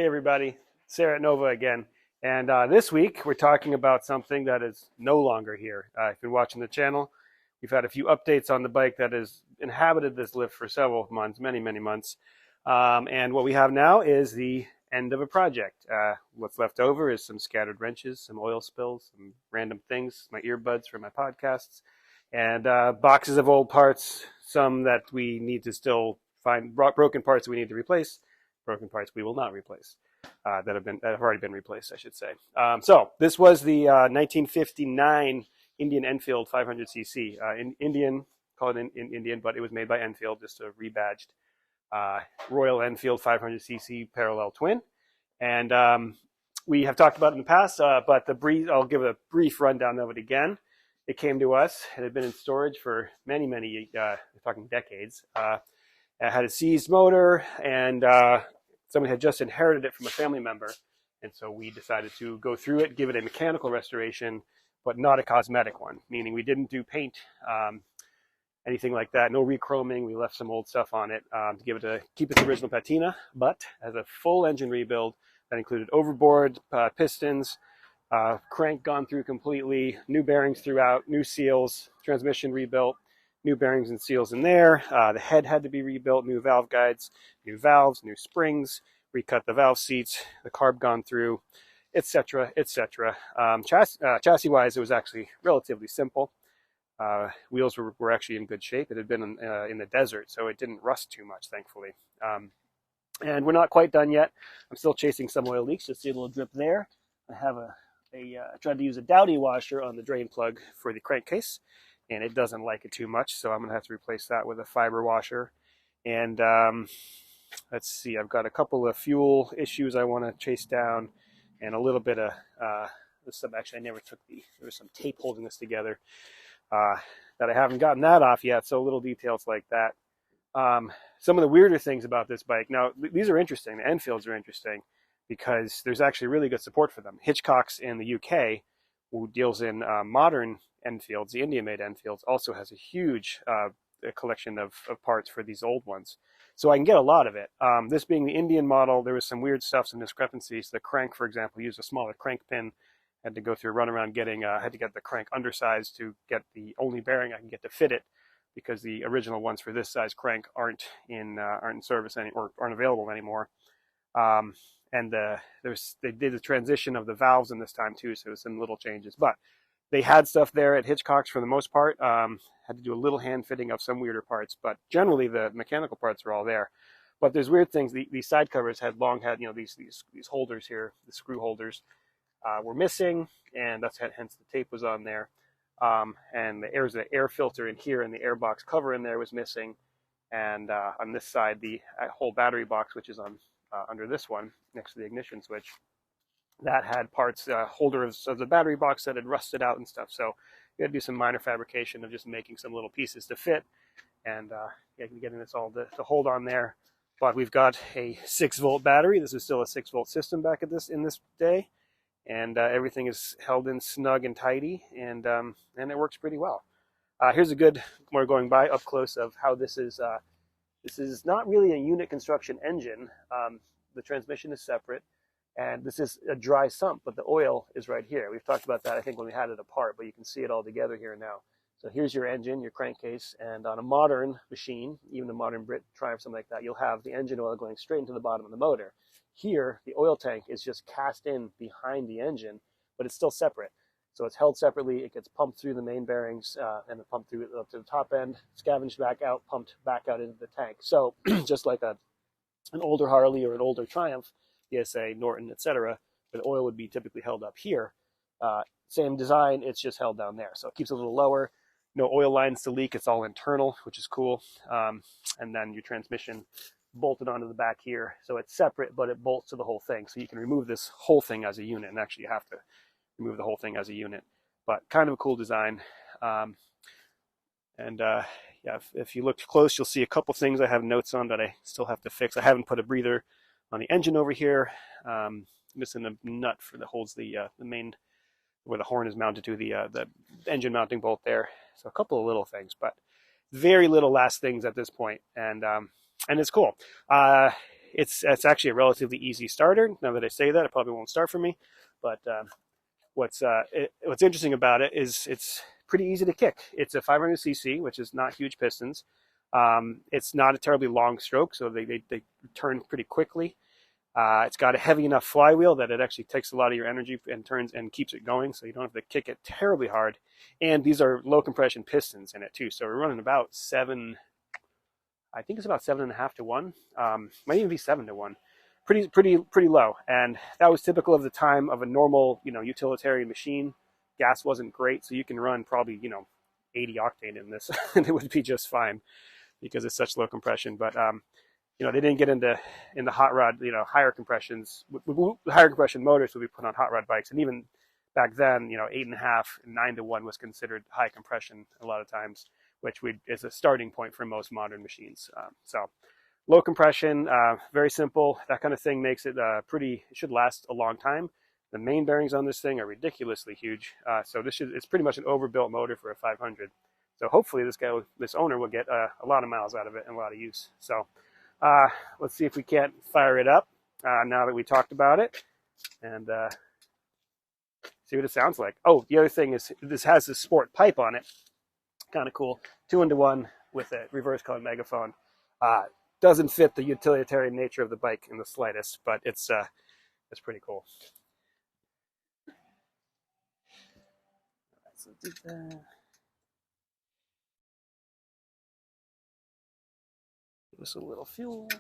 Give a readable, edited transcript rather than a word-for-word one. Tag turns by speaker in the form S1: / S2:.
S1: Hey everybody, Sayre at Nova again. And this week we're talking about something that is no longer here. If you've been watching the channel, we've had a few updates on the bike that has inhabited this lift for several months, many months. And what we have now is the end of a project. What's left over is some scattered wrenches, some oil spills, some random things, my earbuds for my podcasts, and boxes of old parts, some that we need to still find, broken parts that we need to replace, broken parts we will not replace, that have already been replaced, I should say. So this was the 1959 Indian Enfield 500cc. In Indian, call it in Indian, but it was made by Enfield, just a rebadged Royal Enfield 500cc parallel twin. And we have talked about it in the past, but I'll give a brief rundown of it again. It came to us. It had been in storage for many, we're talking decades. It had a seized motor, and somebody had just inherited it from a family member. And so we decided to go through it, give it a mechanical restoration, but not a cosmetic one, meaning we didn't do paint, anything like that. No rechroming. We left some old stuff on it to keep its original patina, but as a full engine rebuild that included overboard, pistons, crank gone through completely, new bearings throughout, new seals, transmission rebuilt, new bearings and seals in there. The head had to be rebuilt, new valve guides, new valves, new springs, recut the valve seats, the carb gone through, etc., etc. Chassis-wise, it was actually relatively simple. Wheels were actually in good shape. It had been in the desert, so it didn't rust too much, thankfully. And we're not quite done yet. I'm still chasing some oil leaks. You'll see a little drip there. I have I tried to use a Dowdy washer on the drain plug for the crankcase, and it doesn't like it too much, so I'm going to have to replace that with a fiber washer. And let's see, I've got a couple of fuel issues I want to chase down, and a little bit of actually I never took there was some tape holding this together that I haven't gotten that off yet, so little details like that. Some of the weirder things about this bike, now these are interesting, the Enfields are interesting, because there's actually really good support for them. Hitchcock's in the UK, who deals in modern Enfields, the Indian-made Enfields, also has a huge collection of parts for these old ones. So I can get a lot of it. This being the Indian model, there was some weird stuff, some discrepancies. The crank, for example, used a smaller crank pin. Had to go through a runaround had to get the crank undersized to get the only bearing I can get to fit it, because the original ones for this size crank aren't in service or aren't available anymore. And they did the transition of the valves in this time too, so some little changes. But they had stuff there at Hitchcock's for the most part. Had to do a little hand fitting of some weirder parts, but generally the mechanical parts are all there. But there's weird things. These side covers had these holders here, the screw holders, were missing, and that's hence the tape was on there. And the air filter in here and the air box cover in there was missing. And on this side, the whole battery box, which is on under this one next to the ignition switch, that had parts, holders of the battery box that had rusted out and stuff. So we had to do some minor fabrication of just making some little pieces to fit, and getting this all to hold on there. But we've got a 6-volt battery. This is still a 6-volt system back at in this day, and everything is held in snug and tidy, and it works pretty well. Here's a good, more going by up close of how this is. This is not really a unit construction engine. The transmission is separate, and this is a dry sump, but the oil is right here. We've talked about that, I think, when we had it apart, but you can see it all together here now. So here's your engine, your crankcase, and on a modern machine, even a modern Brit Triumph, something like that, you'll have the engine oil going straight into the bottom of the motor. Here, the oil tank is just cast in behind the engine, but it's still separate. So it's held separately. It gets pumped through the main bearings and then pumped through up to the top end, scavenged back out, pumped back out into the tank. So just like an older Harley or an older Triumph, PSA, Norton, etc., the oil would be typically held up here. Same design, it's just held down there. So it keeps it a little lower. No oil lines to leak. It's all internal, which is cool. And then your transmission bolted onto the back here. So it's separate, but it bolts to the whole thing. So you can remove this whole thing as a unit, and actually you have to remove the whole thing as a unit. But kind of a cool design. Yeah, if you look close, you'll see a couple things I have notes on that I still have to fix. I haven't put a breather on the engine over here. Missing a nut that holds the main, where the horn is mounted to, the engine mounting bolt there. So a couple of little things, but very little last things at this point, and it's cool. it's actually a relatively easy starter. Now that I say that, it probably won't start for me. But what's interesting about it is it's pretty easy to kick. It's a 500cc, which is not huge pistons. It's not a terribly long stroke, so they turn pretty quickly. It's got a heavy enough flywheel that it actually takes a lot of your energy and turns and keeps it going, so you don't have to kick it terribly hard. And these are low compression pistons in it too, so we're running about 7. I think it's about 7.5 to 1. Might even be 7 to 1. Pretty low. And that was typical of the time of a normal, utilitarian machine. Gas wasn't great, so you can run probably, 80 octane in this, and it would be just fine because it's such low compression. But they didn't get into hot rod, higher compressions. Higher compression motors would be put on hot rod bikes, and even back then, 8.5 and 9 to 1 was considered high compression a lot of times, which is a starting point for most modern machines. So low compression, very simple. That kind of thing makes it it should last a long time. The main bearings on this thing are ridiculously huge. So it's pretty much an overbuilt motor for a 500. So hopefully this owner will get a lot of miles out of it and a lot of use. So let's see if we can't fire it up now that we talked about it, and see what it sounds like. Oh, the other thing is this has this sport pipe on it. Kind of cool. 2-into-1 with a reverse cone megaphone. Doesn't fit the utilitarian nature of the bike in the slightest, but it's pretty cool. So do that. Give us a little fuel.